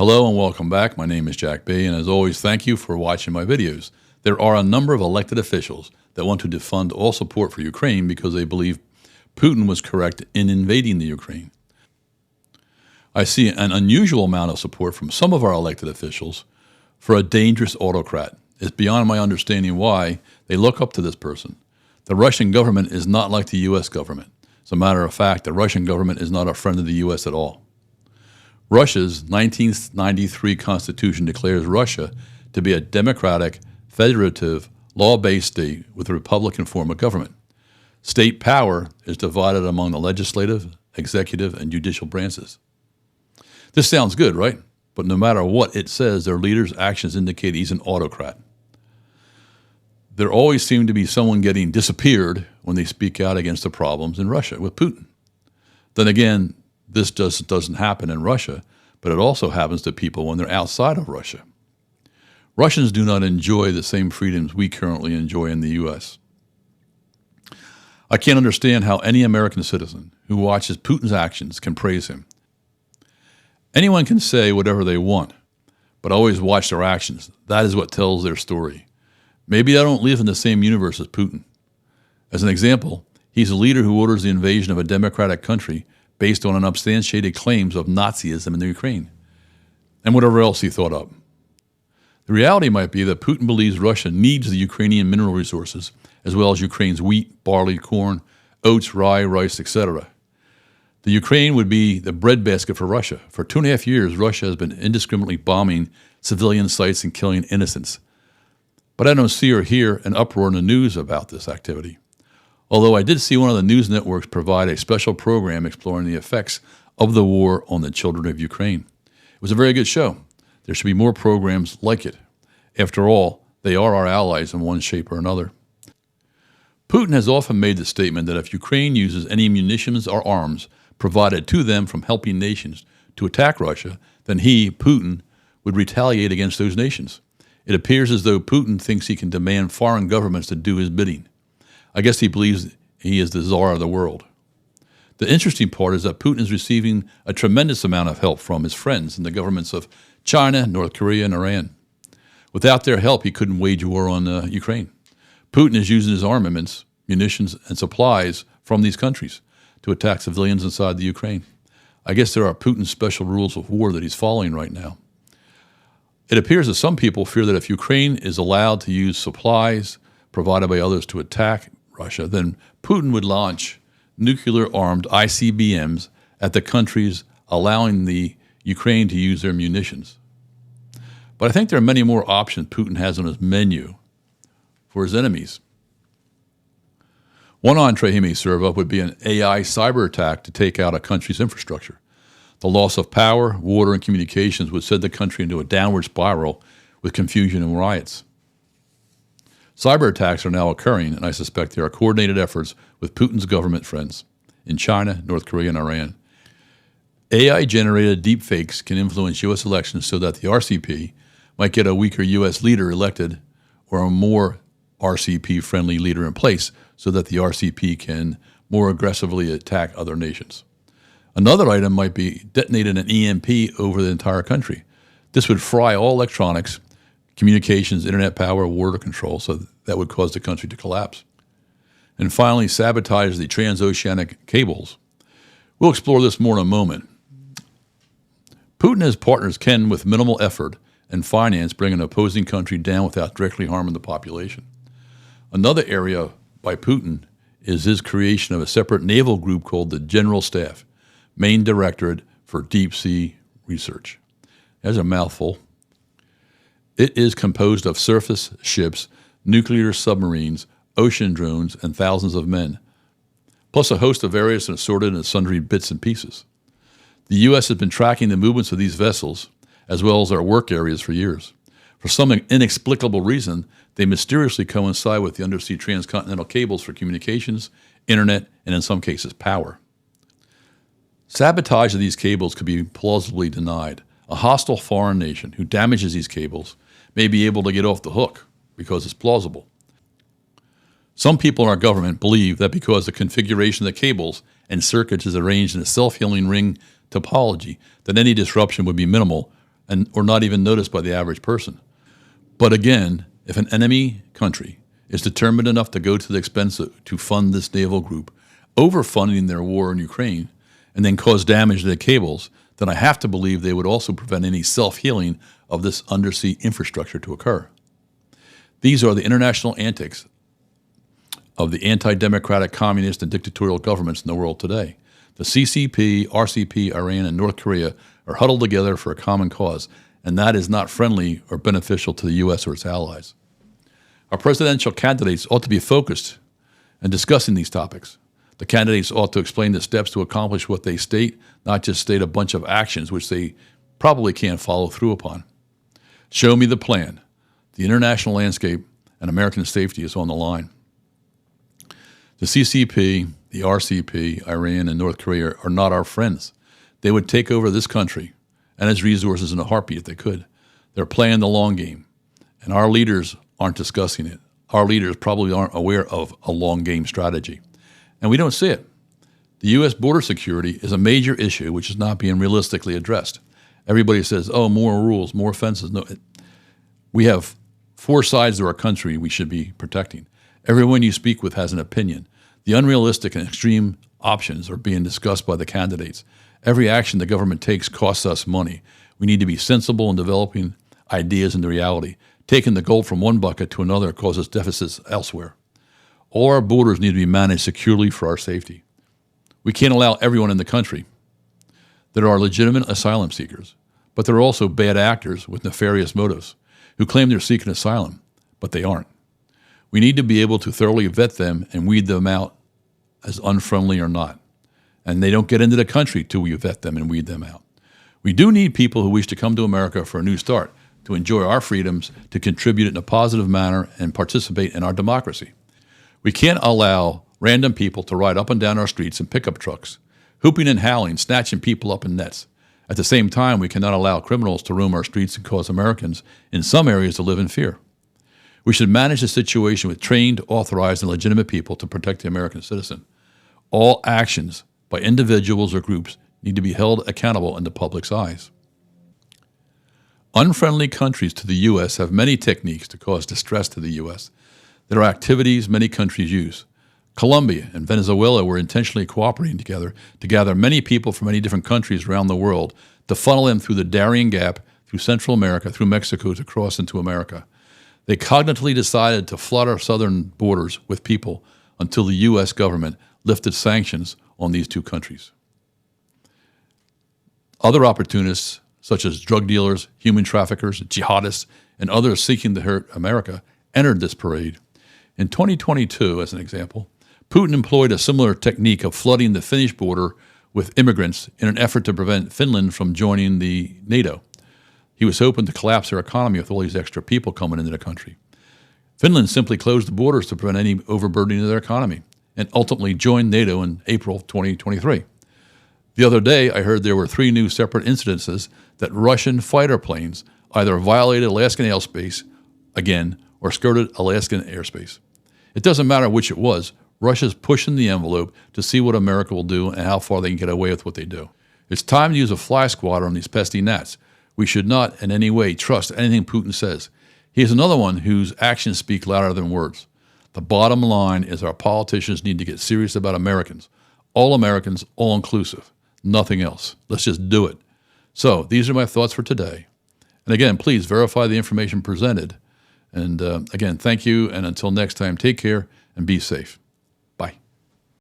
Hello and welcome back. My name is Jack B. And as always, thank you for watching my videos. There are a number of elected officials that want to defund all support for Ukraine because they believe Putin was correct in invading the Ukraine. I see an unusual amount of support from some of our elected officials for a dangerous autocrat. It's beyond my understanding why they look up to this person. The Russian government is not like the U.S. government. As a matter of fact, the Russian government is not a friend of the U.S. at all. Russia's 1993 constitution declares Russia to be a democratic, federative, law-based state with a republican form of government. State power is divided among the legislative, executive, and judicial branches. This sounds good, right? But no matter what it says, their leader's actions indicate he's an autocrat. There always seems to be someone getting disappeared when they speak out against the problems in Russia with Putin. Then again, this just doesn't happen in Russia, but it also happens to people when they're outside of Russia. Russians do not enjoy the same freedoms we currently enjoy in the U.S. I can't understand how any American citizen who watches Putin's actions can praise him. Anyone can say whatever they want, but always watch their actions. That is what tells their story. Maybe I don't live in the same universe as Putin. As an example, he's a leader who orders the invasion of a democratic country based on unsubstantiated claims of Nazism in the Ukraine, and whatever else he thought up. The reality might be that Putin believes Russia needs the Ukrainian mineral resources, as well as Ukraine's wheat, barley, corn, oats, rye, rice, etc. The Ukraine would be the breadbasket for Russia. For 2.5 years, Russia has been indiscriminately bombing civilian sites and killing innocents. But I don't see or hear an uproar in the news about this activity. Although I did see one of the news networks provide a special program exploring the effects of the war on the children of Ukraine. It was a very good show. There should be more programs like it. After all, they are our allies in one shape or another. Putin has often made the statement that if Ukraine uses any munitions or arms provided to them from helping nations to attack Russia, then he, Putin, would retaliate against those nations. It appears as though Putin thinks he can demand foreign governments to do his bidding. I guess he believes he is the czar of the world. The interesting part is that Putin is receiving a tremendous amount of help from his friends in the governments of China, North Korea, and Iran. Without their help, he couldn't wage war on Ukraine. Putin is using his armaments, munitions, and supplies from these countries to attack civilians inside the Ukraine. I guess there are Putin's special rules of war that he's following right now. It appears that some people fear that if Ukraine is allowed to use supplies provided by others to attack Russia, then Putin would launch nuclear-armed ICBMs at the countries, allowing the Ukraine to use their munitions. But I think there are many more options Putin has on his menu for his enemies. One entree he may serve up would be an AI cyber attack to take out a country's infrastructure. The loss of power, water, and communications would send the country into a downward spiral with confusion and riots. Cyber attacks are now occurring, and I suspect there are coordinated efforts with Putin's government friends in China, North Korea, and Iran. AI-generated deepfakes can influence U.S. elections so that the RCP might get a weaker U.S. leader elected or a more RCP-friendly leader in place so that the RCP can more aggressively attack other nations. Another item might be detonating an EMP over the entire country. This would fry all electronics, communications, internet power, water control, so that would cause the country to collapse. And finally, sabotage the transoceanic cables. We'll explore this more in a moment. Putin and his partners can, with minimal effort and finance, bring an opposing country down without directly harming the population. Another area by Putin is his creation of a separate naval group called the General Staff, Main Directorate for Deep Sea Research. That's a mouthful. It is composed of surface ships, nuclear submarines, ocean drones, and thousands of men, plus a host of various and assorted and sundry bits and pieces. The U.S. has been tracking the movements of these vessels, as well as our work areas, for years. For some inexplicable reason, they mysteriously coincide with the undersea transcontinental cables for communications, internet, and in some cases, power. Sabotage of these cables could be plausibly denied. A hostile foreign nation who damages these cables may be able to get off the hook because it's plausible. Some people in our government believe that because the configuration of the cables and circuits is arranged in a self-healing ring topology, that any disruption would be minimal or not even noticed by the average person. But again, if an enemy country is determined enough to go to the expense to fund this naval group, overfunding their war in Ukraine, and then cause damage to the cables, then I have to believe they would also prevent any self-healing of this undersea infrastructure to occur. These are the international antics of the anti-democratic communist and dictatorial governments in the world today. The CCP, RCP, Iran, and North Korea are huddled together for a common cause, and that is not friendly or beneficial to the U.S. or its allies. Our presidential candidates ought to be focused in discussing these topics. The candidates ought to explain the steps to accomplish what they state, not just state a bunch of actions which they probably can't follow through upon. Show me the plan. The international landscape and American safety is on the line. The CCP, the RCP, Iran, and North Korea are not our friends. They would take over this country and its resources in a heartbeat if they could. They're playing the long game, and our leaders aren't discussing it. Our leaders probably aren't aware of a long game strategy, and we don't see it. The U.S. border security is a major issue which is not being realistically addressed. Everybody says, oh, more rules, more fences. No, we have 4 sides to our country we should be protecting. Everyone you speak with has an opinion. The unrealistic and extreme options are being discussed by the candidates. Every action the government takes costs us money. We need to be sensible in developing ideas into reality. Taking the gold from one bucket to another causes deficits elsewhere. All our borders need to be managed securely for our safety. We can't allow everyone in the country. There are legitimate asylum seekers, but there are also bad actors with nefarious motives who claim they're seeking asylum, but they aren't. We need to be able to thoroughly vet them and weed them out as unfriendly or not. And they don't get into the country till we vet them and weed them out. We do need people who wish to come to America for a new start, to enjoy our freedoms, to contribute in a positive manner, and participate in our democracy. We can't allow random people to ride up and down our streets in pickup trucks, hooping and howling, snatching people up in nets. At the same time, we cannot allow criminals to roam our streets and cause Americans in some areas to live in fear. We should manage the situation with trained, authorized, and legitimate people to protect the American citizen. All actions by individuals or groups need to be held accountable in the public's eyes. Unfriendly countries to the U.S. have many techniques to cause distress to the U.S. There are activities many countries use. Colombia and Venezuela were intentionally cooperating together to gather many people from many different countries around the world to funnel them through the Darien Gap, through Central America, through Mexico to cross into America. They cognitively decided to flood our southern borders with people until the U.S. government lifted sanctions on these 2 countries. Other opportunists, such as drug dealers, human traffickers, jihadists, and others seeking to hurt America, entered this parade. In 2022, as an example, Putin employed a similar technique of flooding the Finnish border with immigrants in an effort to prevent Finland from joining the NATO. He was hoping to collapse their economy with all these extra people coming into the country. Finland simply closed the borders to prevent any overburdening of their economy and ultimately joined NATO in April 2023. The other day, I heard there were 3 new separate incidences that Russian fighter planes either violated Alaskan airspace again or skirted Alaskan airspace. It doesn't matter which it was. Russia's pushing the envelope to see what America will do and how far they can get away with what they do. It's time to use a fly swatter on these pesky gnats. We should not in any way trust anything Putin says. He is another one whose actions speak louder than words. The bottom line is our politicians need to get serious about Americans, all inclusive, nothing else. Let's just do it. So these are my thoughts for today. And again, please verify the information presented. And again, thank you. And until next time, take care and be safe.